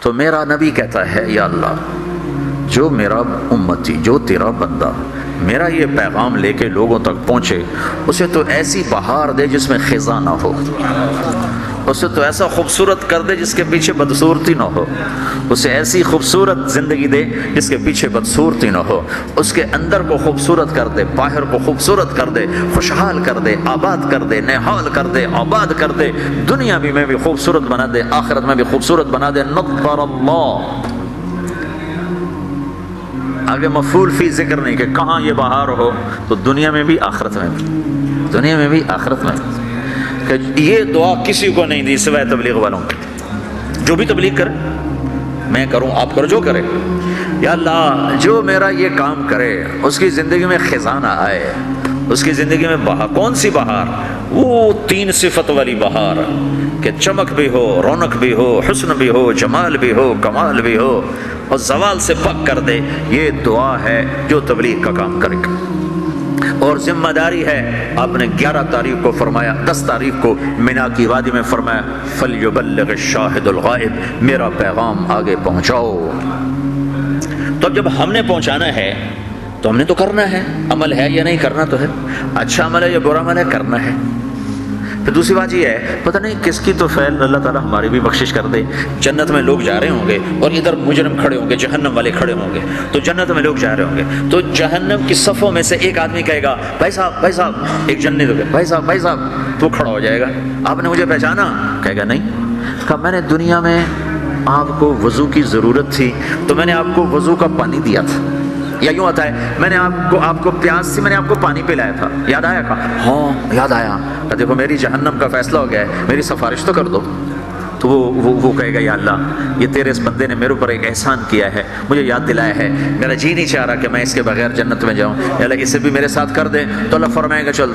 تو میرا نبی کہتا ہے یا اللہ جو میرا امتی، جو تیرا بندہ میرا یہ پیغام لے کے لوگوں تک پہنچے، اسے تو ایسی بہار دے جس میں خزاں نہ ہو، اسے تو ایسا خوبصورت کر دے جس کے پیچھے بدصورتی نہ ہو، اسے ایسی خوبصورت زندگی دے جس کے پیچھے بدصورتی نہ ہو، اس کے اندر کو خوبصورت کر دے، باہر کو خوبصورت کر دے، خوشحال کر دے، آباد کر دے، نہال کر دے، آباد کر دے، دنیا بھی میں بھی خوبصورت بنا دے، آخرت میں بھی خوبصورت بنا دے۔ نظر اللہ، آگے مفعول فی ذکر نہیں کہ کہاں یہ بہار ہو، تو دنیا میں بھی آخرت میں بھی، دنیا میں بھی آخرت میں بھی۔ کہ یہ دعا کسی کو نہیں دی سوائے تبلیغ والوں کی۔ جو بھی تبلیغ کرے، میں کروں آپ کرو، جو کرے، یا اللہ جو میرا یہ کام کرے اس کی زندگی میں خزاں نہ آئے، اس کی زندگی میں بہار۔ کون سی بہار؟ وہ 3 صفت والی بہار کہ چمک بھی ہو، رونق بھی ہو، حسن بھی ہو، جمال بھی ہو، کمال بھی ہو، اور زوال سے پاک کر دے۔ یہ دعا ہے جو تبلیغ کا کام کرے گا۔ اور ذمہ داری ہے، آپ نے 11 تاریخ کو فرمایا، 10 تاریخ کو مینا کی وادی میں فرمایا فَلْيُبَلِّغِ الشَّاهِدُ الْغَائِبُ، میرا پیغام آگے پہنچاؤ۔ تو اب جب ہم نے پہنچانا ہے تو ہم نے تو کرنا ہے، عمل ہے یا نہیں، کرنا تو ہے، اچھا عمل ہے یا برا عمل ہے، کرنا ہے۔ پھر دوسری بات یہ ہے، پتہ نہیں کس کی تو فعل اللہ تعالیٰ ہماری بھی بخشش کر دے۔ جنت میں لوگ جا رہے ہوں گے اور ادھر مجرم کھڑے ہوں گے، جہنم والے کھڑے ہوں گے، تو جنت میں لوگ جا رہے ہوں گے تو جہنم کی صفوں میں سے ایک آدمی کہے گا بھائی صاحب، بھائی صاحب، ایک جنت ہوگا، بھائی صاحب، بھائی صاحب، تو کھڑا ہو جائے گا، آپ نے مجھے پہچانا؟ کہے گا نہیں۔ کہا میں نے دنیا میں آپ کو وضو کی ضرورت تھی تو میں نے آپ کو وضو کا پانی دیا تھا، یا یوں آتا ہے میں نے آپ کو پیاس تھی، میں نے آپ کو پانی پلایا تھا، یاد آیا؟ کہا ہاں یاد آیا۔ کہ دیکھو میری جہنم کا فیصلہ ہو گیا ہے، میری سفارش تو کر دو۔ تو وہ کہے گا یا اللہ یہ تیرے اس بندے نے میرے اوپر ایک احسان کیا ہے، مجھے یاد دلایا ہے، میرا جی نہیں چاہ رہا کہ میں اس کے بغیر جنت میں جاؤں، یا اللہ اسے بھی میرے ساتھ کر دے۔ تو اللہ فرمائے گا چل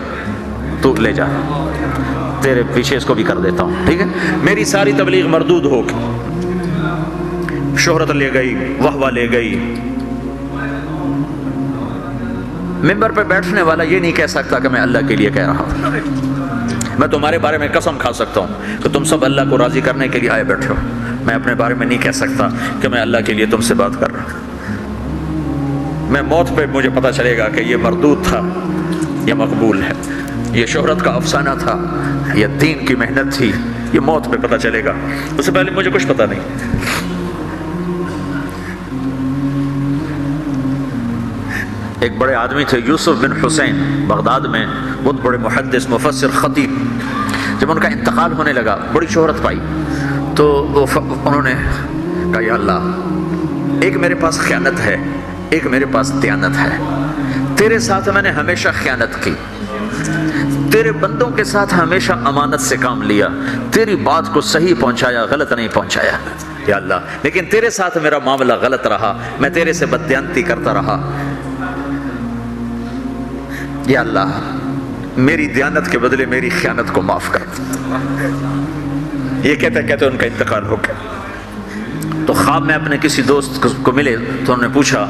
تو لے جا، تیرے پیچھے اس کو بھی کر دیتا ہوں، ٹھیک ہے۔ میری ساری تبلیغ مردود ہو گئی، شہرت لے گئی، واہ واہ لے گئی۔ ممبر پہ بیٹھنے والا یہ نہیں کہہ سکتا کہ میں اللہ کے لیے کہہ رہا ہوں۔ میں تمہارے بارے میں قسم کھا سکتا ہوں کہ تم سب اللہ کو راضی کرنے کے لیے آئے بیٹھے ہو، میں اپنے بارے میں نہیں کہہ سکتا کہ میں اللہ کے لیے تم سے بات کر رہا ہوں۔ میں موت پہ مجھے پتہ چلے گا کہ یہ مردود تھا یا مقبول ہے، یہ شہرت کا افسانہ تھا یا دین کی محنت تھی، یہ موت پہ پتہ چلے گا، اس سے پہلے مجھے کچھ پتہ نہیں۔ ایک بڑے آدمی تھے یوسف بن حسین، بغداد میں بہت بڑے محدث، مفسر، خطیب۔ جب ان کا انتقال ہونے لگا بڑی شہرت پائی تو انہوں نے کہا یا اللہ ایک میرے پاس خیانت ہے، ایک میرے پاس دیانت ہے، تیرے ساتھ میں نے ہمیشہ خیانت کی، تیرے بندوں کے ساتھ ہمیشہ امانت سے کام لیا، تیری بات کو صحیح پہنچایا، غلط نہیں پہنچایا یا اللہ، لیکن تیرے ساتھ میرا معاملہ غلط رہا، میں تیرے سے بددیانتی کرتا رہا، یا اللہ میری دیانت کے بدلے میری خیانت کو معاف کر۔ یہ کہتے کہتے ان کا انتقال ہو گیا۔ تو خواب میں اپنے کسی دوست کو ملے تو انہوں نے پوچھا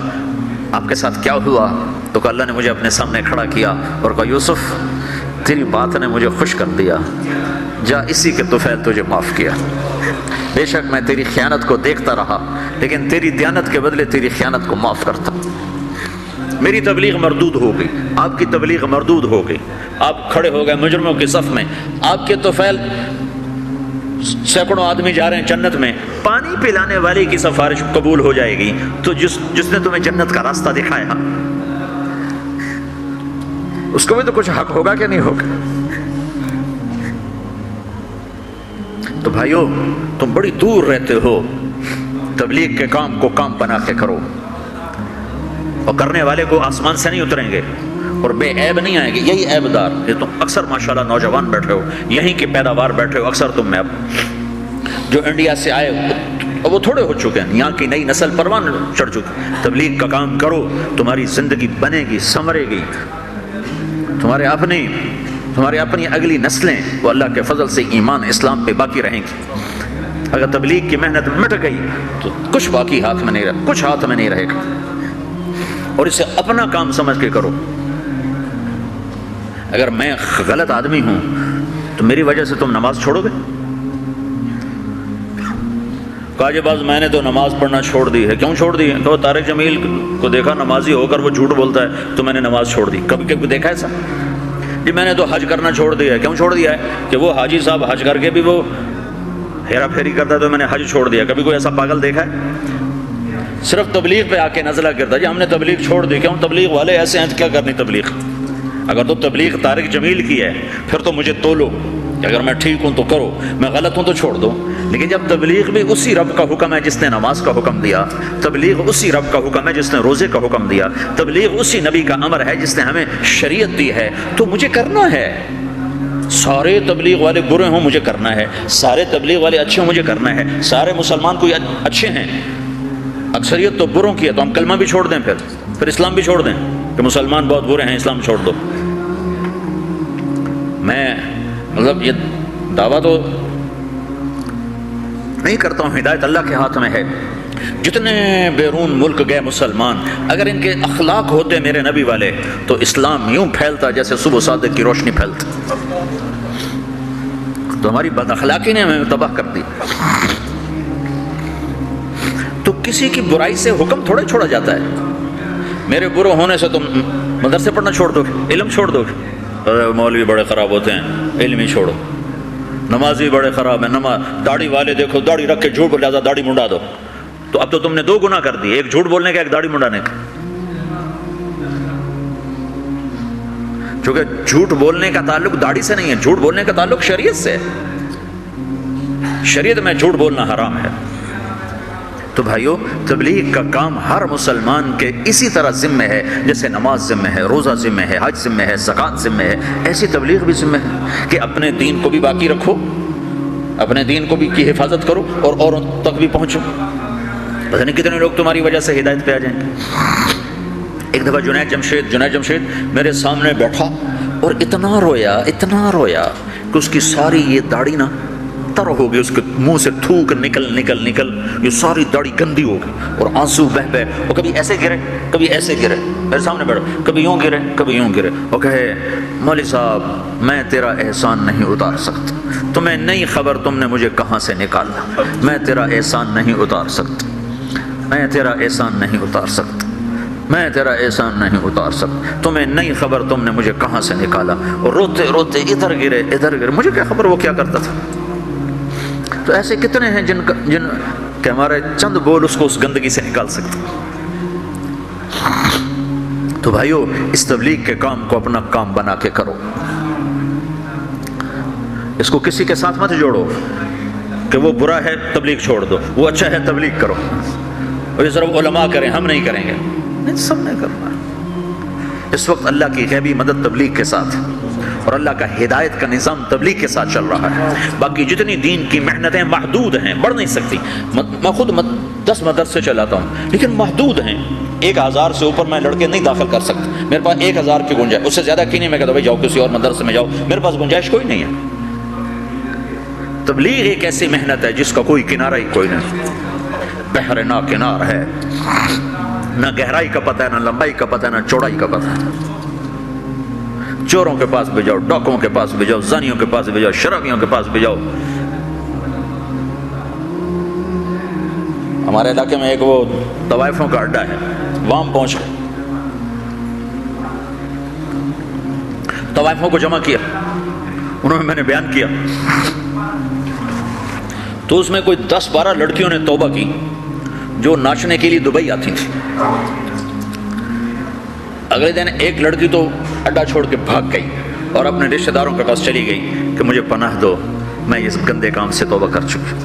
آپ کے ساتھ کیا ہوا؟ تو کہ اللہ نے مجھے اپنے سامنے کھڑا کیا اور کہا یوسف تیری بات نے مجھے خوش کر دیا، جا اسی کے طفیل تجھے معاف کیا، بے شک میں تیری خیانت کو دیکھتا رہا لیکن تیری دیانت کے بدلے تیری خیانت کو معاف کرتا۔ میری تبلیغ مردود ہو گئی، آپ کی تبلیغ مردود ہو گئی، آپ کھڑے ہو گئے مجرموں کی صف میں، آپ کے طفیل سینکڑوں آدمی جا رہے ہیں جنت میں، پانی پلانے والے کی سفارش قبول ہو جائے گی تو جس نے تمہیں جنت کا راستہ دکھایا اس کو بھی تو کچھ حق ہوگا کہ نہیں ہوگا؟ تو بھائیو تم بڑی دور رہتے ہو، تبلیغ کے کام کو کام بنا کے کرو، اور کرنے والے کو آسمان سے نہیں اتریں گے اور بے عیب نہیں آئیں گے، یہی عیب دار، یہ تم اکثر ماشاءاللہ نوجوان بیٹھے ہو، یہیں کی پیداوار بیٹھے ہو، اکثر تم میں اب جو انڈیا سے آئے وہ تھوڑے ہو چکے ہیں، یہاں کی نئی نسل پروان چڑھ چکی۔ تبلیغ کا کام کرو، تمہاری زندگی بنے گی، سنورے گی، تمہارے اپنی اگلی نسلیں وہ اللہ کے فضل سے ایمان اسلام پہ باقی رہیں گی۔ اگر تبلیغ کی محنت مٹ گئی تو کچھ باقی ہاتھ میں نہیں رہے، کچھ ہاتھ میں نہیں رہے گا، اور اسے اپنا کام سمجھ کے کرو۔ اگر میں غلط آدمی ہوں تو میری وجہ سے تم نماز چھوڑو گے؟ کہا جی بس میں نے تو نماز پڑھنا چھوڑ دی ہے. کیوں چھوڑ دی ہے؟ کہ طارق جمیل کو دیکھا نمازی ہو کر وہ جھوٹ بولتا ہے تو میں نے نماز چھوڑ دی. کبھی کبھی دیکھا ایسا؟ جی میں نے تو حج کرنا چھوڑ دیا ہے. کیوں چھوڑ دیا ہے؟ کہ وہ حاجی صاحب حج کر کے بھی وہ ہیرا پھیری کرتا ہے تو میں نے حج چھوڑ دیا. کبھی کوئی ایسا پاگل دیکھا ہے؟ صرف تبلیغ پہ آ کے نزلہ کرتا جی ہم نے تبلیغ چھوڑ دی. کیوں؟ تبلیغ والے ایسے ہیں کیا کرنی تبلیغ؟ اگر تو تبلیغ طارق جمیل کی ہے پھر تو مجھے تولو کہ اگر میں ٹھیک ہوں تو کرو، میں غلط ہوں تو چھوڑ دو. لیکن جب تبلیغ بھی اسی رب کا حکم ہے جس نے نماز کا حکم دیا، تبلیغ اسی رب کا حکم ہے جس نے روزے کا حکم دیا، تبلیغ اسی نبی کا امر ہے جس نے ہمیں شریعت دی ہے، تو مجھے کرنا ہے. سارے تبلیغ والے برے ہوں مجھے کرنا ہے، سارے تبلیغ والے اچھے ہوں مجھے کرنا ہے. سارے مسلمان کوئی اچھے ہیں، اکثریت تو بروں کی ہے، تو ہم کلمہ بھی چھوڑ دیں پھر اسلام بھی چھوڑ دیں کہ مسلمان بہت برے ہیں اسلام چھوڑ دو. میں مطلب یہ دعویٰ تو نہیں کرتا ہوں، ہدایت اللہ کے ہاتھ میں ہے. جتنے بیرون ملک گئے مسلمان، اگر ان کے اخلاق ہوتے میرے نبی والے تو اسلام یوں پھیلتا جیسے صبح صادق کی روشنی پھیلتی. تو ہماری بد اخلاقی نے ہمیں تباہ کر دی. تو کسی کی برائی سے حکم تھوڑا چھوڑا جاتا ہے. میرے برے ہونے سے تم مدرسے پڑھنا چھوڑ دو گے، علم چھوڑ دو گے؟ مولوی بڑے خراب ہوتے ہیں، علم ہی چھوڑو. نمازی بڑے خراب ہیں، داڑھی والے دیکھو داڑھی رکھ کے جھوٹ بول جاتا، داڑھی منڈا دو. تو اب تو تم نے دو گناہ کر دی، ایک جھوٹ بولنے کا ایک داڑھی منڈانے کا. چونکہ جھوٹ بولنے کا تعلق داڑھی سے نہیں ہے، جھوٹ بولنے کا تعلق شریعت سے ہے. شریعت میں جھوٹ بولنا حرام ہے. تو بھائیو تبلیغ کا کام ہر مسلمان کے اسی طرح ذمہ ہے جیسے نماز ذمہ ہے، روزہ ذمہ ہے، حج ذمہ ہے، زکوٰۃ ذمہ ہے، ایسی تبلیغ بھی ذمہ ہے کہ اپنے دین کو بھی باقی رکھو، اپنے دین کو بھی کی حفاظت کرو اور اوروں تک بھی پہنچو. پتہ نہیں کتنے لوگ تمہاری وجہ سے ہدایت پہ آ جائیں گے. ایک دفعہ جنید جمشید میرے سامنے بیٹھا اور اتنا رویا کہ اس کی ساری یہ داڑھی نا تر ہو گئی، اس کے منہ سے تھوک نکل یہ ساری داڑھی گندی ہو گئی اور آنسو بہہ اور کبھی ایسے گرے کبھی ایسے گرے. میرے سامنے بیٹھا، کبھی یوں گرے کبھی یوں گرے اور کہے مولوی صاحب میں تیرا احسان نہیں اتار سکتا، تمہیں نہیں خبر تم نے مجھے کہاں سے نکالا. میں تیرا احسان نہیں اتار سکتا، میں تیرا احسان نہیں اتار سکتا، میں تیرا احسان نہیں اتار سکتا، تمہیں نہیں خبر تم نے مجھے کہاں سے نکالا. اور روتے روتے ادھر گرے، مجھے کیا خبر وہ کیا کرتا تھا. تو ایسے کتنے ہیں جن کہ ہمارے چند بول اس کو اس گندگی سے نکال سکتے. تو بھائیو اس تبلیغ کے کام کو اپنا کام بنا کے کرو، اس کو کسی کے ساتھ مت جوڑو کہ وہ برا ہے تبلیغ چھوڑ دو، وہ اچھا ہے تبلیغ کرو. اور یہ صرف علماء کریں ہم نہیں کریں گے، نہیں سب نے کرنا. اس وقت اللہ کی غیبی مدد تبلیغ کے ساتھ اور اللہ کا ہدایت کا نظام تبلیغ کے ساتھ چل رہا ہے. باقی جتنی دین کی محنتیں محدود ہیں، بڑھ نہیں سکتی. میں خود 10 مدرسے چلاتا ہوں لیکن محدود ہیں. 1000 سے اوپر میں لڑکے نہیں داخل کر سکتا. میرے پاس 1000 کی گنجائش، اس سے زیادہ کی نہیں. میں کہتا بھائی جاؤ کسی اور مدرسے میں جاؤ، میرے پاس گنجائش کوئی نہیں ہے. تبلیغ ایک ایسی محنت ہے جس کا کوئی کنارہ ہی کوئی نہیں. بحر نا کنار ہے، نہ گہرائی کا پتہ ہے، نہ لمبائی کا پتہ ہے، نہ چوڑائی کا پتہ ہے. چوروں کے پاس بھی جاؤ، ڈاکوؤں کے پاس بھی جاؤ، زانیوں کے پاس بھی جاؤ، شرابیوں کے پاس بھی جاؤ. ہمارے علاقے میں ایک وہ طوائفوں کا اڈا ہے، وہاں پہنچ گئے، طوائفوں کو جمع کیا، انہوں نے میں نے بیان کیا تو اس میں کوئی 10-12 لڑکیوں نے توبہ کی جو ناچنے کے لیے دبئی آتی تھی. اگلے دن ایک لڑکی تو اڈا چھوڑ کے بھاگ گئی اور اپنے رشتہ داروں کے پاس چلی گئی کہ مجھے پناہ دو، میں اس گندے کام سے توبہ کر چکی.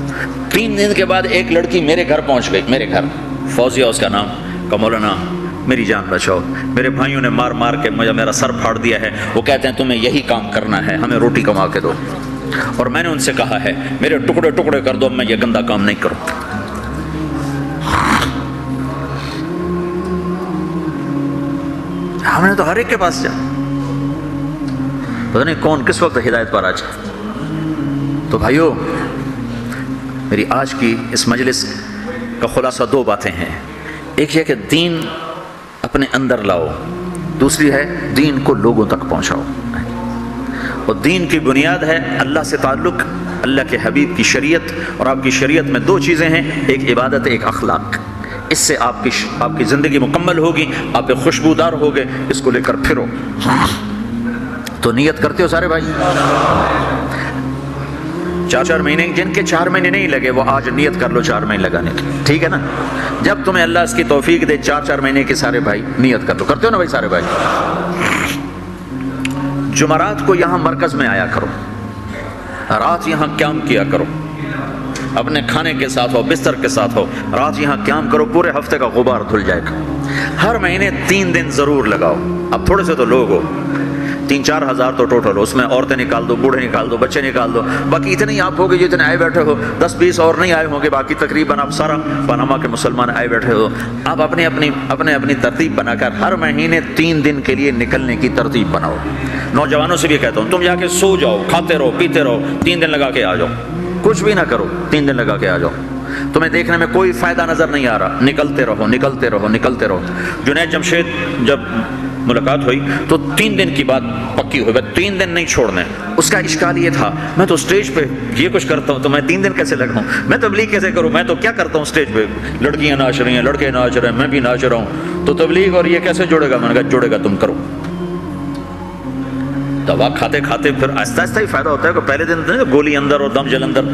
3 دن کے بعد ایک لڑکی میرے گھر پہنچ گئی، میرے گھر، فوزیہ اس کا نام، کہ مولانا میری جان بچاؤ، میرے بھائیوں نے مار مار کے مجھے میرا سر پھاڑ دیا ہے، وہ کہتے ہیں تمہیں یہی کام کرنا ہے، ہمیں روٹی کما کے دو. اور میں نے ان سے کہا ہے میرے ٹکڑے ٹکڑے کر دو، میں یہ گندا کام نہیں کروں. ہم نے تو ہر ایک کے پاس جا، پتہ نہیں کون کس وقت ہدایت پر آ جائے. تو بھائیو میری آج کی اس مجلس کا خلاصہ 2 باتیں ہیں. ایک یہ کہ دین اپنے اندر لاؤ، دوسری ہے دین کو لوگوں تک پہنچاؤ. اور دین کی بنیاد ہے اللہ سے تعلق، اللہ کے حبیب کی شریعت اور آپ کی شریعت میں دو چیزیں ہیں، ایک عبادت، ایک اخلاق. اس سے آپ کی زندگی مکمل ہوگی، آپ ایک خوشبودار ہوگے، اس کو لے کر پھرو. تو نیت کرتے ہو سارے بھائی؟ 4 مہینے، جن کے 4 مہینے نہیں لگے وہ آج نیت کر لو 4 مہینے لگانے کی، ٹھیک ہے نا؟ جب تمہیں اللہ اس کی توفیق دے 4 مہینے کی سارے بھائی نیت کر لو. کرتے ہو نا بھائی سارے بھائی؟ جمعرات کو یہاں مرکز میں آیا کرو، رات یہاں قیام کیا کرو، اپنے کھانے کے ساتھ ہو، بستر کے ساتھ ہو، رات یہاں قیام کرو، پورے ہفتے کا غبار دھل جائے گا. ہر مہینے 3 دن ضرور لگاؤ. اب تھوڑے سے تو لوگ ہو، 3-4 ہزار تو ٹوٹل ہو، اس میں عورتیں نکال دو، بوڑھے نکال دو، بچے نکال دو، باقی اتنے ہی آپ ہوگے جتنے آئے بیٹھے ہو. 10-20 اور نہیں آئے ہوں گے، باقی تقریباً آپ سارا پاناما کے مسلمان آئے بیٹھے ہو. آپ اپنی ترتیب بنا کر ہر مہینے 3 دن کے لیے نکلنے کی ترتیب بناؤ. نوجوانوں سے بھی کہتا ہوں، تم جا کے سو جاؤ، کھاتے رہو، پیتے رہو، 3 دن لگا کے آ جاؤ. کچھ بھی نہ کرو، 3 دن لگا کے آ جاؤ. تمہیں دیکھنے میں کوئی فائدہ نظر نہیں آ رہا، نکلتے رہو نکلتے رہو نکلتے رہو. جنید جمشید جب ملاقات ہوئی تو 3 دن کی بات پکی ہوئی، 3 دن نہیں چھوڑنے. اس کا اشکال یہ تھا، میں تو اسٹیج پہ یہ کچھ کرتا ہوں تو میں 3 دن کیسے لگاؤں، میں تبلیغ کیسے کروں، میں تو کیا کرتا ہوں اسٹیج پہ، لڑکیاں ناچ رہی ہیں، لڑکے ناچ رہے ہیں، میں بھی ناچ رہا ہوں، تو تبلیغ اور یہ کیسے جڑے گا؟ میں نے کہا جڑے گا، تم کرو. دوا کھاتے کھاتے پھر آہستہ آہستہ ہی فائدہ ہوتا ہے. کہ پہلے دن گولی اندر اور دم جلندر.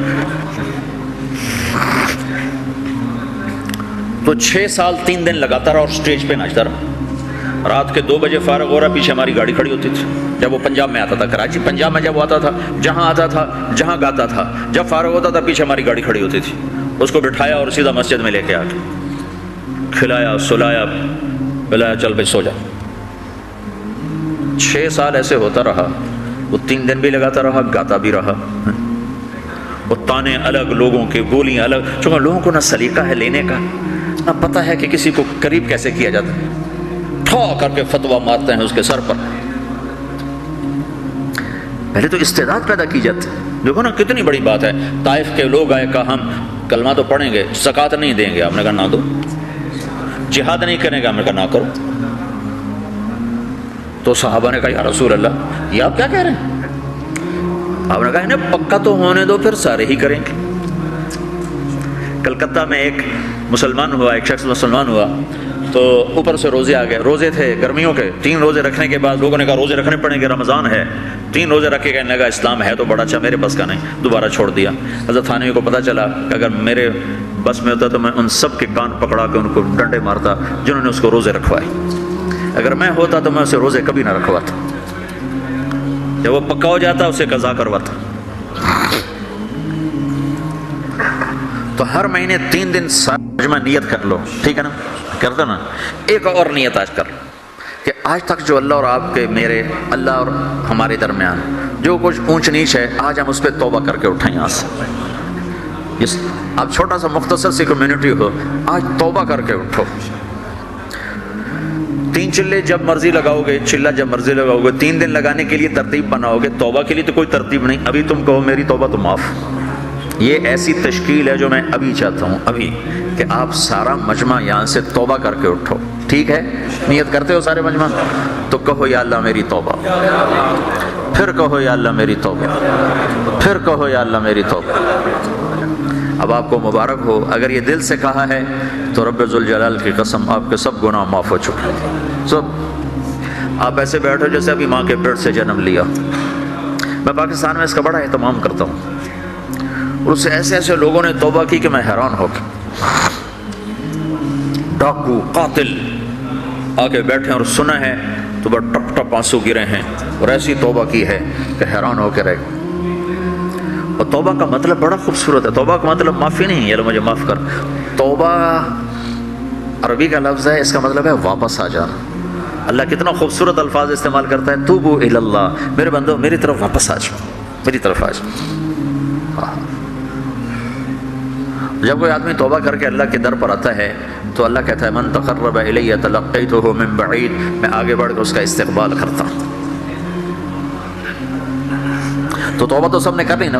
تو 6 سال 3 دن لگاتا رہا اور اسٹیج پہ ناچتا رہا. رات کے 2 بجے فارغ ہو رہا، پیچھے ہماری گاڑی کھڑی ہوتی تھی. جب وہ پنجاب میں آتا تھا، کراچی پنجاب میں جب وہ آتا تھا، جہاں آتا تھا، جہاں گاتا تھا، جب فارغ ہوتا تھا پیچھے ہماری گاڑی کھڑی ہوتی تھی. اس کو بٹھایا اور سیدھا مسجد میں لے کے آ کے کھلایا، سلایا، پلایا، چل بھائی سو جا. 6 سال ایسے ہوتا رہا. وہ 3 دن بھی لگاتا رہا، گاتا بھی رہا. وہ تانے الگ، لوگوں کے بولیاں الگ. چونکہ لوگوں کو نہ سلیقہ ہے لینے کا، نہ پتہ ہے کہ کسی کو قریب کیسے کیا جاتا ہے. ٹھا کر کے فتویٰ مارتے ہیں اس کے سر پر. پہلے تو استعداد پیدا کی جاتی. دیکھو نا کتنی بڑی بات ہے. طائف کے لوگ آئے، کہا ہم کلمہ تو پڑھیں گے، زکوٰۃ نہیں دیں گے. آپ نے کہا نہ دو. جہاد نہیں کریں گے. آپ نے کہا نہ کرو. تو صحابہ نے کہا یا رسول اللہ یہ آپ کیا کہہ رہے ہیں؟ آپ نے کہا انہیں پکا تو ہونے دو، پھر سارے ہی کریں گے. کلکتہ میں ایک مسلمان ہوا، ایک شخص مسلمان ہوا تو اوپر سے روزے آ گئے. روزے تھے گرمیوں کے. 3 روزے رکھنے کے بعد لوگوں نے کہا روزے رکھنے پڑیں گے، رمضان ہے. 3 روزے رکھ کے کہنے لگا اسلام ہے تو بڑا اچھا، میرے بس کا نہیں. دوبارہ چھوڑ دیا. حضرت تھانوی کو پتہ چلا کہ اگر میرے بس میں ہوتا تو میں ان سب کے کان پکڑا کے ان کو ڈنڈے مارتا جنہوں نے اس کو روزے رکھوائے. اگر میں ہوتا تو میں اسے روزے کبھی نہ رکھواتا. جب وہ پکا ہو جاتا اسے قضا کرواتا. تو ہر مہینے 3 دن مجمع نیت کر لو، ٹھیک ہے نا؟ کر دو نا. ایک اور نیت آج کر لو کہ آج تک جو اللہ اور آپ کے، میرے، اللہ اور ہمارے درمیان جو کچھ اونچ نیچ ہے، آج ہم اس پہ توبہ کر کے اٹھائیں. یہاں سے آپ چھوٹا سا مختصر سی کمیونٹی ہو، آج توبہ کر کے اٹھو. 3 چلے جب مرضی لگاؤ گے، چلہ جب مرضی لگاؤ گے. 3 دن لگانے کے لیے ترتیب بناؤ گے. توبہ کے لیے تو کوئی ترتیب نہیں. ابھی تم کہو میری توبہ تو معاف. یہ ایسی تشکیل ہے جو میں ابھی چاہتا ہوں ابھی کہ آپ سارا مجمع یہاں سے توبہ کر کے اٹھو. ٹھیک ہے؟ نیت کرتے ہو سارے مجمع؟ تو کہو یا اللہ میری توبہ. پھر کہو یا اللہ میری توبہ. پھر کہو یا اللہ میری توبہ. اب آپ کو مبارک ہو، اگر یہ دل سے کہا ہے تو رب ذوالجلال کی قسم آپ کے سب گناہ معاف ہو چکے سب. آپ ایسے بیٹھو جیسے ابھی ماں کے پیٹ سے جنم لیا. میں پاکستان میں اس کا بڑا اہتمام کرتا ہوں اور اس سے ایسے ایسے لوگوں نے توبہ کی کہ میں حیران ہو گیا. ڈاکو، قاتل آ کے بیٹھے اور سنا ہے تو بس ٹپ ٹپ آنسو گرے ہیں اور ایسی توبہ کی ہے کہ حیران ہو کے رہ گئے. اور توبہ کا مطلب بڑا خوبصورت ہے. توبہ کا مطلب معافی نہیں ہے، یا مجھے معاف کر. توبہ عربی کا لفظ ہے، اس کا مطلب ہے واپس آ جانا. اللہ کتنا خوبصورت الفاظ استعمال کرتا ہے. توبو الی اللہ، میرے بندو میری طرف واپس آ جاؤ، میری طرف آ جاؤ. جب کوئی آدمی توبہ کر کے اللہ کے در پر آتا ہے تو اللہ کہتا ہے من تقرب الی تلقیتہ من بعید، میں آگے بڑھ کے اس کا استقبال کرتا ہوں. تو توبہ تو سب نے کر لی نا.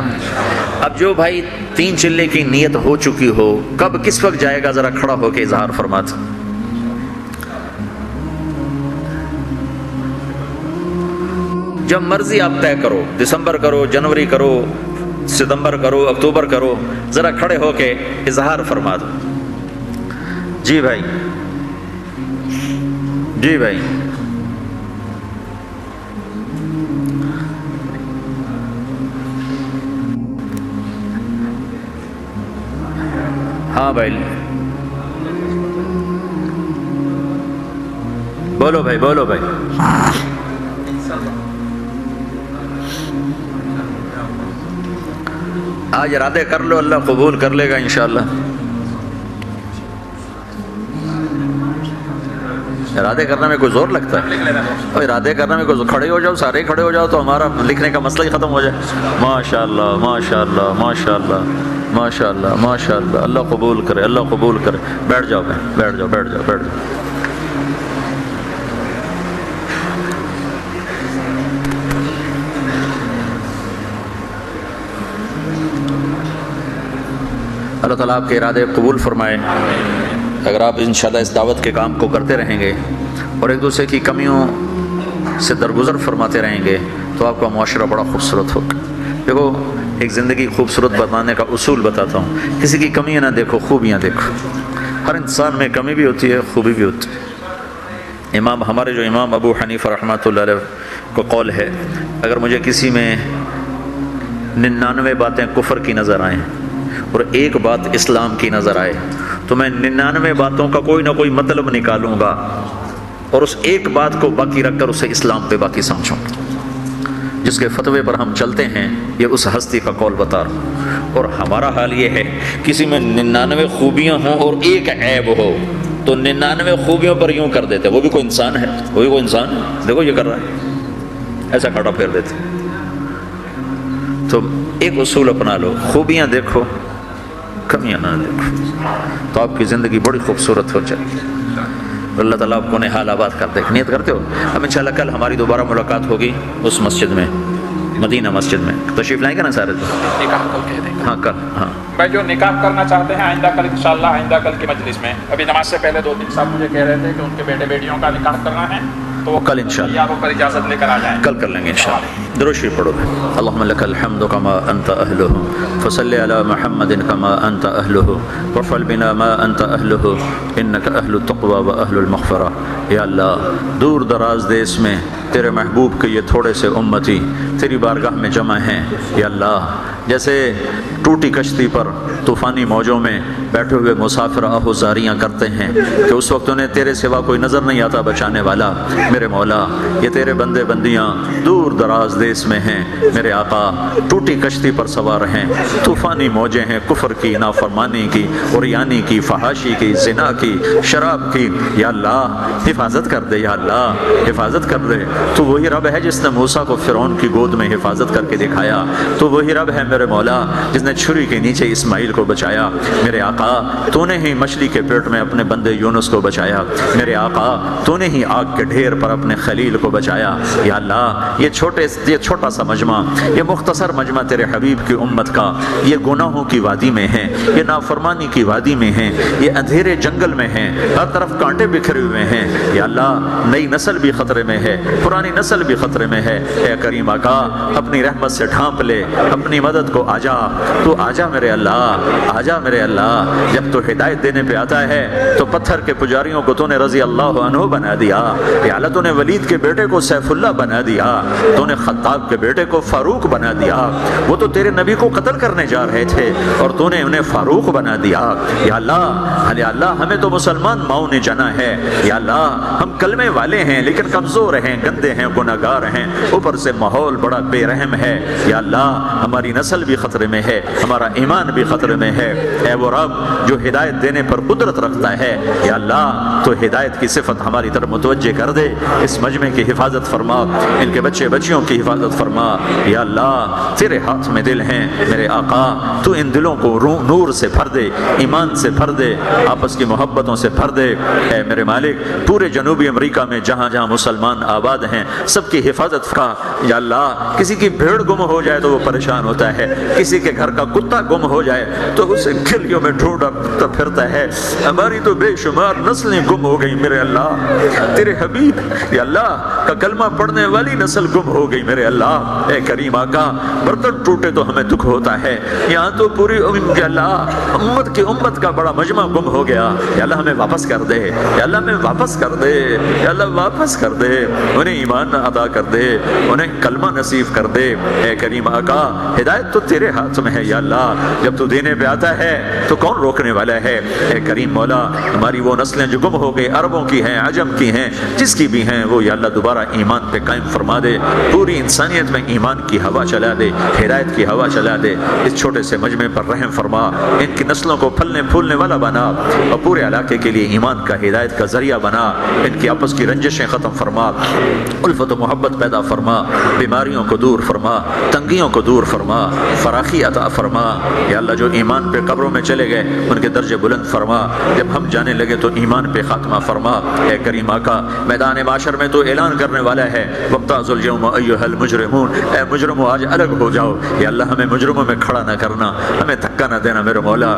اب جو بھائی 3 چلے کی نیت ہو چکی ہو، کب کس وقت جائے گا ذرا کھڑا ہو کے اظہار فرماتا. جب مرضی آپ طے کرو، دسمبر کرو، جنوری کرو، ستمبر کرو، اکتوبر کرو، ذرا کھڑے ہو کے اظہار فرما دو۔ جی بھائی، جی بھائی، ہاں بھائی، بولو بھائی، بولو بھائی۔ آج ارادے کر لو، اللہ قبول کر لے گا انشاءاللہ۔ ارادے کرنے میں کوئی زور لگتا ہے؟ اور ارادے کرنے میں کوئی، کھڑے ہو جاؤ، سارے ہی کھڑے ہو جاؤ تو ہمارا لکھنے کا مسئلہ ہی ختم ہو جائے۔ ماشاءاللہ، ماشاءاللہ، ماشاءاللہ، ماشاءاللہ، ماشاءاللہ، اللہ قبول کرے، اللہ قبول کرے۔ بیٹھ جاؤ بھائی، بیٹھ جاؤ، بیٹھ جاؤ، بیٹھ جاؤ۔ اللہ تعالیٰ آپ کے ارادے قبول فرمائے۔ اگر آپ انشاءاللہ اس دعوت کے کام کو کرتے رہیں گے اور ایک دوسرے کی کمیوں سے درگزر فرماتے رہیں گے تو آپ کا معاشرہ بڑا خوبصورت ہوگا۔ دیکھو، ایک زندگی خوبصورت بنانے کا اصول بتاتا ہوں، کسی کی کمیاں نہ دیکھو، خوبیاں دیکھو۔ ہر انسان میں کمی بھی ہوتی ہے، خوبی بھی ہوتی ہے۔ ہمارے جو امام ابو حنیفہ رحمۃ اللہ علیہ کو قول ہے، اگر مجھے کسی میں 99 باتیں کفر کی نظر آئیں اور ایک بات اسلام کی نظر آئے تو میں 99 باتوں کا کوئی نہ کوئی مطلب نکالوں گا اور اس ایک بات کو باقی رکھ کر اسے اسلام پہ باقی سمجھوں گا۔ جس کے فتوے پر ہم چلتے ہیں یہ اس ہستی کا قول بتا رہا ہوں۔ اور ہمارا حال یہ ہے، کسی میں 99 خوبیاں ہوں اور ایک عیب ہو تو 99 خوبیوں پر یوں کر دیتے، وہ بھی کوئی انسان ہے، وہ بھی کوئی انسان ہے، دیکھو یہ کر رہا ہے، ایسا کھاٹا پھیر دیتے۔ تو ایک اصول اپنا لو، خوبیاں دیکھو، کمیاں نہ دیکھو، تو آپ کی زندگی بڑی خوبصورت ہو جائے گی۔ اللہ تعالیٰ آپ کو نحال آباد کر دے۔ نیت کرتے ہو؟ اب انشاءاللہ کل ہماری دوبارہ ملاقات ہوگی اس مسجد میں، مدینہ مسجد میں۔ تشریف لائیں گے نا سارے؟ نکاح کل کہہ دیں گے۔ ہاں کل، ہاں بھائی جو نکاح کرنا چاہتے ہیں آئندہ کل انشاءاللہ، آئندہ کل کی مجلس میں، ابھی نماز سے پہلے 2-3 صاحب مجھے کہہ رہے تھے کہ ان کے بیٹے بیٹیوں کا نکاح کرنا ہے تو وہ کل انشاءاللہ یا وہ پر اجازت لے کر آ جائیں، کل کر لیں گے انشاءاللہ۔ درود شریف پڑھو۔ اللہم لک الحمد کما انت اہلہ، فصلی علی محمد کما انت اہلہ، وافعل بنا ما انت اہلہ، انک اہل التقوی و اہل المغفرہ۔ یا اللہ، دور دراز دیس میں تیرے محبوب کے یہ تھوڑے سے امتی تیری بارگاہ میں جمع ہیں۔ یا اللہ، جیسے ٹوٹی کشتی پر طوفانی موجوں میں بیٹھے ہوئے مسافر آہوزاریاں کرتے ہیں کہ اس وقت انہیں تیرے سوا کوئی نظر نہیں آتا بچانے والا، میرے مولا یہ تیرے بندے بندیاں دور دراز دیس میں ہیں، میرے آقا ٹوٹی کشتی پر سوار ہیں، طوفانی موجیں ہیں کفر کی، نافرمانی کی، عریانی کی، فحاشی کی، زنا کی، شراب کی۔ یا اللہ حفاظت کر دے، یا اللہ حفاظت کر دے۔ تو وہی رب ہے جس نے موسیٰ کو فرعون کی گود میں حفاظت کر کے دکھایا، تو وہی رب ہے میرے مولا جس نے چھری کے نیچے اسماعیل کو بچایا۔ میرے آقا تو نے ہی مچھلی کے پیٹ میں اپنے بندے یونس کو بچایا، میرے آقا تو نے ہی آگ کے ڈھیر پر اپنے خلیل کو بچایا۔ یا اللہ یہ چھوٹا سا مجمع، یہ مختصر مجمع تیرے حبیب کی امت کا، یہ گناہوں کی وادی میں ہے، یہ نافرمانی کی وادی میں ہے، یہ اندھیرے جنگل میں ہے، ہر طرف کانٹے بکھرے ہوئے ہیں۔ یا اللہ نئی نسل بھی خطرے میں ہے، پرانی نسل بھی خطرے میں ہے۔ اے کریم آقا اپنی رحمت سے ڈھانپ لے، اپنی مدد کو آجا، تو آجا میرے اللہ، آجا میرے اللہ۔ جب تو ہدایت دینے پہ آتا ہے تو پتھر کے پجاریوں کو تو نے رضی اللہ عنہ بنا دیا، یا اللہ تو نے ولید کے بیٹے کو سیف اللہ بنا دیا، تو نے خطاب کے بیٹے کو فاروق بنا دیا۔ وہ تو تیرے نبی کو قتل کرنے جا رہے تھے اور تو نے انہیں فاروق بنا دیا۔ یا اللہ ہمیں تو مسلمان ماؤں نے جنا ہے، یا اللہ ہم کلمے والے ہیں لیکن کمزور ہیں، گندے ہیں، گناہگار ہیں، اوپر سے ماحول بڑا بے رحم ہے۔ یا اللہ ہماری نسل بھی خطرے میں ہے، ہمارا ایمان بھی خطرے میں ہے۔ اے وہ رب جو ہدایت دینے پر قدرت رکھتا ہے، یا اللہ تو ہدایت کی صفت ہماری طرف متوجہ کر دے، اس مجمع کی حفاظت فرما، ان کے بچے بچیوں کی حفاظت فرما۔ یا اللہ تیرے ہاتھ میں دل ہیں میرے آقا، تو ان دلوں کو نور سے بھر دے، ایمان سے بھر دے، آپس کی محبتوں سے بھر دے۔ اے میرے مالک پورے جنوبی امریکہ میں جہاں جہاں مسلمان آباد ہیں سب کی حفاظت کا۔ یا اللہ کسی کی بھیڑ گم ہو جائے تو وہ پریشان ہوتا ہے، کسی کے گھر کا کتا گم ہو جائے تو اسے گلیوں میں ڈھونڈتا پھرتا ہے، ہماری تو بے شمار نسلیں گم ہو گئی میرے اللہ، تیرے حبیب یا اللہ کا کلمہ پڑھنے والی نسل گم ہو گئی میرے اللہ۔ اے کریم آقا، برتن ٹوٹے تو ہمیں دکھ ہوتا ہے، یہاں تو پوری یا اللہ امت کا بڑا مجمع گم ہو گیا، یا اللہ ہمیں واپس کر دے، یا اللہ ہمیں واپس کر دے، یا اللہ واپس کر دے، انہیں ایمان عطا کر دے، انہیں کلمہ نصیب کر دے۔ اے کریم آقا، ہدایت تو تیرے ہاتھ میں ہے یا اللہ، جب تو دینے پہ آتا ہے تو کون روکنے والا ہے؟ اے کریم مولا، ہماری وہ نسلیں جو گم ہو گئی، عربوں کی ہیں، عجم کی ہیں، جس کی بھی ہیں، وہ یا اللہ دوبارہ ایمان پہ قائم فرما دے، پوری انسانیت میں ایمان کی ہوا چلا دے، ہدایت کی ہوا چلا دے۔ اس چھوٹے سے مجمع پر رحم فرما، ان کی نسلوں کو پھلنے پھولنے والا بنا، اور پورے علاقے کے لیے ایمان کا ہدایت کا ذریعہ بنا، ان کی آپس کی رنجشیں ختم فرما، الفت و محبت پیدا فرما، بیماریوں کو دور فرما، تنگیوں کو دور فرما، فراخی عطا فرما۔ یا اللہ جو ایمان پہ قبروں میں چلے گئے ان کے درجے بلند فرما، جب ہم جانے لگے تو ایمان پہ خاتمہ فرما۔ اے کریم آقا، میدان معاشر میں تو اعلان کرنے والا ہے وَامْتَازُوا الْيَوْمَ أَيُّهَا الْمُجْرِمُونَ، اے مجرموں آج الگ ہو جاؤ۔ یا اللہ ہمیں مجرموں میں کھڑا نہ کرنا، ہمیں دھکا نہ دینا میرے مولا،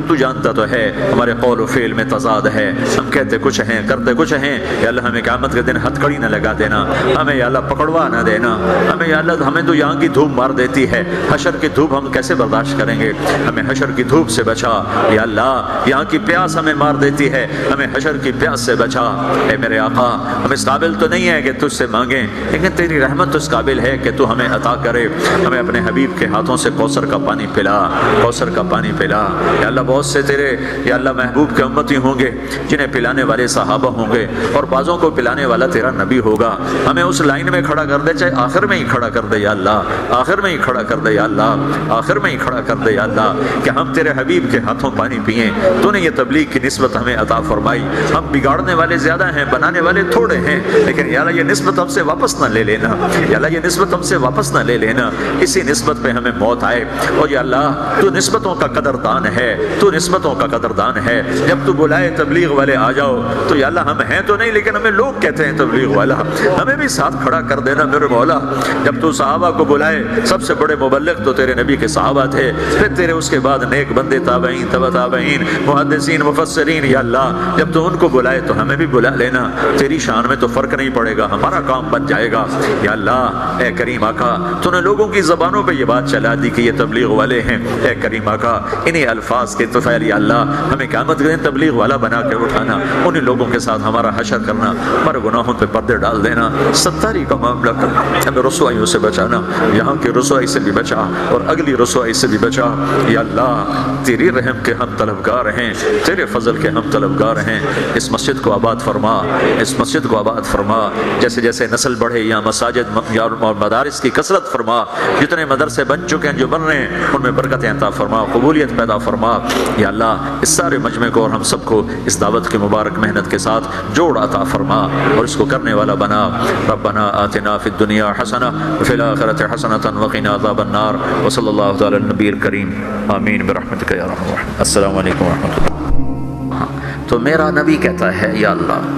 تو جانتا تو ہے ہمارے قول و فعل میں تضاد ہے، ہم کہتے کچھ ہیں کرتے کچھ ہیں۔ یا اللہ ہمیں قیامت کے دن ہتھکڑی نہ لگا دینا، ہمیں یا اللہ پکڑوا نہ دینا، ہمیں یا اللہ ہمیں تو یہاں کی دھوپ مار دیتی ہے، حشر کی دھوپ ہم کیسے برداشت کریں گے؟ ہمیں حشر کی دھوپ سے بچا یا اللہ، یہاں کی پیاس ہمیں مار دیتی ہے، ہمیں حشر کی پیاس سے بچا۔ اے میرے آقا، ہم اس قابل تو نہیں ہے کہ تجھ سے مانگیں، لیکن تیری رحمت تو اس قابل ہے کہ تو ہمیں عطا کرے، ہمیں اپنے حبیب کے ہاتھوں سے کوثر کا پانی پلا، کوثر کا پانی پلا۔ یا اللہ بہت سے تیرے یا اللہ محبوب کے امتی ہوں گے جنہیں پلانے والے صحابہ ہوں گے، اور بعضوں کو پلانے والا تیرا نبی ہوگا، ہمیں اس لائن میں کھڑا کر دے، چاہے آخر میں ہی کھڑا کر دے یا اللہ، آخر میں ہی کھڑا کر دے یا اللہ، آخر میں ہی کھڑا کر دے یا اللہ، کہ ہم تیرے حبیب کے ہاتھوں پانی پئیں۔ تو نے یہ تبلیغ کی نسبت ہمیں عطا فرمائی، ہم بگاڑنے والے زیادہ ہیں، بنانے والے تھوڑے ہیں، لیکن یا اللہ یہ نسبت ہم سے واپس نہ لے لینا، یا اللہ یہ نسبت ہم سے واپس نہ لے لینا، اسی نسبت پہ ہمیں موت آئے۔ اور یا اللہ تو نسبتوں کا قدردان ہے، تو نسبتوں کا قدردان ہے، جب تو بلائے تبلیغ والے آ جاؤ، تو یا اللہ ہم ہیں تو نہیں لیکن ہمیں لوگ کہتے ہیں تبلیغ والا، ہمیں بھی ساتھ کھڑا کر دینا میرے مولا۔ جب تو صحابہ کو بلائے، سب سے بڑے مبلغ تو تیرے نبی کے صحابہ تھے، پھر تیرے اس کے بعد نیک بندے، تابعین، تبع تابعین، محدثین، مفسرین، یا اللہ جب تو ان کو بلائے تو ہمیں بھی بلا لینا، تیری شان میں تو فرق نہیں پڑے گا، ہمارا کام بن جائے گا۔ یا اللہ اے کریم آقا، تو نے لوگوں کی زبانوں پہ یہ بات چلا دی کہ یہ تبلیغ والے ہیں، اے کریم آقا انہی الفاظ کے طفیل یا اللہ ہمیں قیامت کے دن تبلیغ والا بنا کے اٹھانا، انہی لوگوں کے ساتھ ہمارا حشر کرنا، ہمارے گناہوں پہ پردے ڈال دینا، ستاری کا معاملہ کرنا، ہمیں رسوائیوں سے بچانا، یہاں کی رسوائی سے بھی بچا اور اگلی رسوائی سے بھی بچا۔ یا اللہ تیری رحم کے ہم طلبگار ہیں، تیرے فضل کے ہم طلبگار ہیں، اس مسجد کو آباد فرما، اس مسجد کو آباد فرما، جیسے جیسے نسل بڑھے یا مساجد اور مدارس کی کثرت فرما، جتنے مدرسے بن چکے ہیں جو بن رہے ہیں ان میں برکتیں عطا فرما، قبولیت پیدا فرما۔ یا اللہ اس سارے مجمع کو اور ہم سب کو اس دعوت کی مبارک محنت کے ساتھ جوڑ عطا فرما اور اس کو کرنے والا بنا۔ ربنا آتنا فی الدنیا حسنہ وفی الآخرۃ حسنۃ وقنا عذاب النار، وصلی اللہ تعالی علی النبی الکریم، آمین برحمتک یا ارحم الراحمین۔ السلام علیکم ورحمۃ اللہ۔ تو میرا نبی کہتا ہے یا اللہ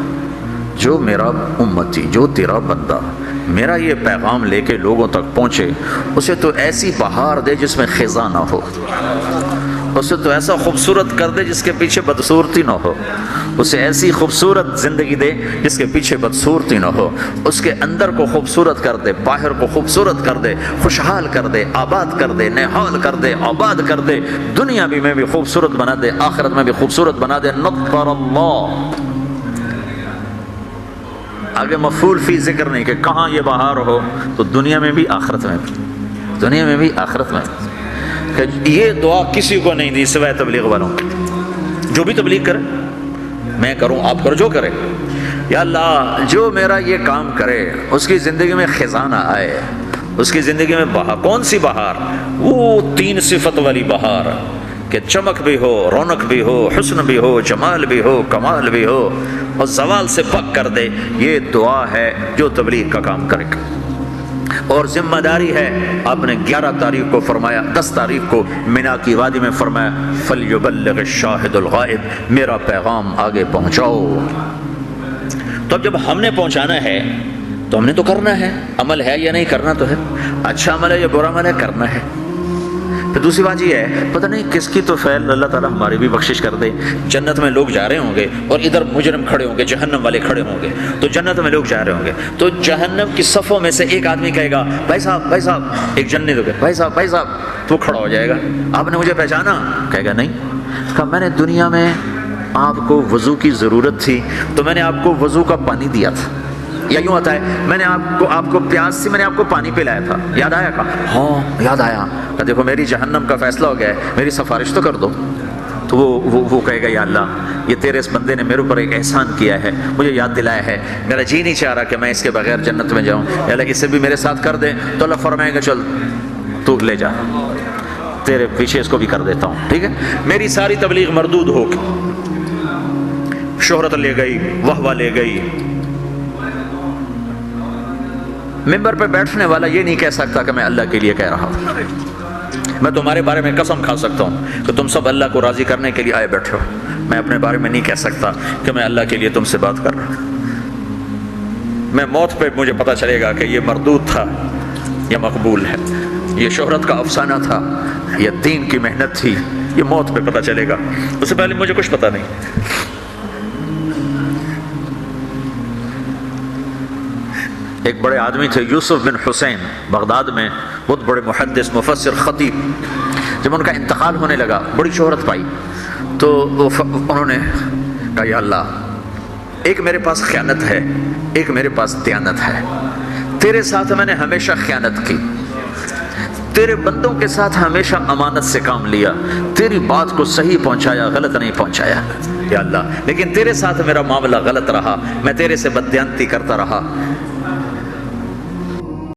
جو میرا امتی، جو تیرا بندہ میرا یہ پیغام لے کے لوگوں تک پہنچے، اسے تو ایسی بہار دے جس میں خزاں نہ ہو، اسے تو ایسا خوبصورت کر دے جس کے پیچھے بدصورتی نہ ہو، اسے ایسی خوبصورت زندگی دے جس کے پیچھے بدصورتی نہ ہو، اس کے اندر کو خوبصورت کر دے، باہر کو خوبصورت کر دے، خوشحال کر دے، آباد کر دے، نہال کر دے، آباد کر دے، دنیا بھی میں بھی خوبصورت بنا دے، آخرت میں بھی خوبصورت بنا دے۔ نطر اللہ، آگے مفعول فی ذکر نہیں کہ کہاں یہ بہار ہو، تو دنیا میں بھی آخرت میں بھی، دنیا میں بھی آخرت میں بھی۔ کہ یہ دعا کسی کو نہیں دی سوائے تبلیغ والوں کی، جو بھی تبلیغ کرے، میں کروں آپ کرو جو کرے، یا اللہ جو میرا یہ کام کرے اس کی زندگی میں خزاں نہ آئے، اس کی زندگی میں بہار۔ کون سی بہار؟ وہ 3 صفت والی بہار کہ چمک بھی ہو، رونق بھی ہو، حسن بھی ہو، جمال بھی ہو، کمال بھی ہو، اور زوال سے پاک کر دے۔ یہ دعا ہے جو تبلیغ کا کام کرے گا، اور ذمہ داری ہے۔ آپ نے 11 تاریخ کو فرمایا، 10 تاریخ کو مینا کی وادی میں فرمایا فَلْيُبَلِّغِ الشَّاهِدُ الْغَائِبُ، میرا پیغام آگے پہنچاؤ۔ تو اب جب ہم نے پہنچانا ہے تو ہم نے تو کرنا ہے، عمل ہے یا نہیں، کرنا تو ہے، اچھا عمل ہے یا برا عمل ہے، کرنا ہے۔ دوسری بات یہ ہے پتہ نہیں کس کی تو فعل اللہ تعالیٰ ہماری بھی بخشش کر دے، جنت میں لوگ جا رہے ہوں گے اور ادھر مجرم کھڑے ہوں گے، جہنم والے کھڑے ہوں گے، تو جنت میں لوگ جا رہے ہوں گے تو جہنم کی صفوں میں سے ایک آدمی کہے گا بھائی صاحب، ایک جنت ہو گئے بھائی صاحب، تو کھڑا ہو جائے گا، آپ نے مجھے پہچانا؟ کہے گا نہیں۔ کہا میں نے دنیا میں آپ کو وضو کی ضرورت تھی تو میں نے آپ کو وضو کا پانی دیا تھا، یا یوں آتا ہے میں نے آپ کو پیاس تھی، میں نے آپ کو پانی پلایا تھا، یاد آیا؟ کہا ہاں یاد آیا۔ کہ دیکھو میری جہنم کا فیصلہ ہو گیا ہے، میری سفارش تو کر دو۔ تو وہ کہے گا یا اللہ یہ تیرے اس بندے نے میرے اوپر ایک احسان کیا ہے، مجھے یاد دلایا ہے، میرا جی نہیں چاہ رہا کہ میں اس کے بغیر جنت میں جاؤں، یا اللہ اسے بھی میرے ساتھ کر دے۔ تو اللہ فرمائے گا چل تو لے جا، تیرے پیچھے اس کو بھی کر دیتا ہوں، ٹھیک ہے۔ میری ساری تبلیغ مردود ہو گئی، شہرت لے گئی، واہ لے گئی۔ ممبر پہ بیٹھنے والا یہ نہیں کہہ سکتا کہ میں اللہ کے لیے کہہ رہا ہوں۔ میں تمہارے بارے میں قسم کھا سکتا ہوں کہ تم سب اللہ کو راضی کرنے کے لیے آئے بیٹھے ہو، میں اپنے بارے میں نہیں کہہ سکتا کہ میں اللہ کے لیے تم سے بات کر رہا ہوں۔ میں موت پہ مجھے پتہ چلے گا کہ یہ مردود تھا یا مقبول ہے، یہ شہرت کا افسانہ تھا یا دین کی محنت تھی، یہ موت پہ پتہ چلے گا، اس سے پہلے مجھے کچھ پتہ نہیں۔ ایک بڑے آدمی تھے یوسف بن حسین، بغداد میں بہت بڑے محدث، مفسر، خطیب۔ جب ان کا انتقال ہونے لگا بڑی شہرت پائی تو انہوں نے کہا یا اللہ ایک میرے پاس خیانت ہے، ایک میرے پاس دیانت ہے، تیرے ساتھ میں نے ہمیشہ خیانت کی، تیرے بندوں کے ساتھ ہمیشہ امانت سے کام لیا، تیری بات کو صحیح پہنچایا، غلط نہیں پہنچایا یا اللہ، لیکن تیرے ساتھ میرا معاملہ غلط رہا، میں تیرے سے بددیانتی کرتا رہا،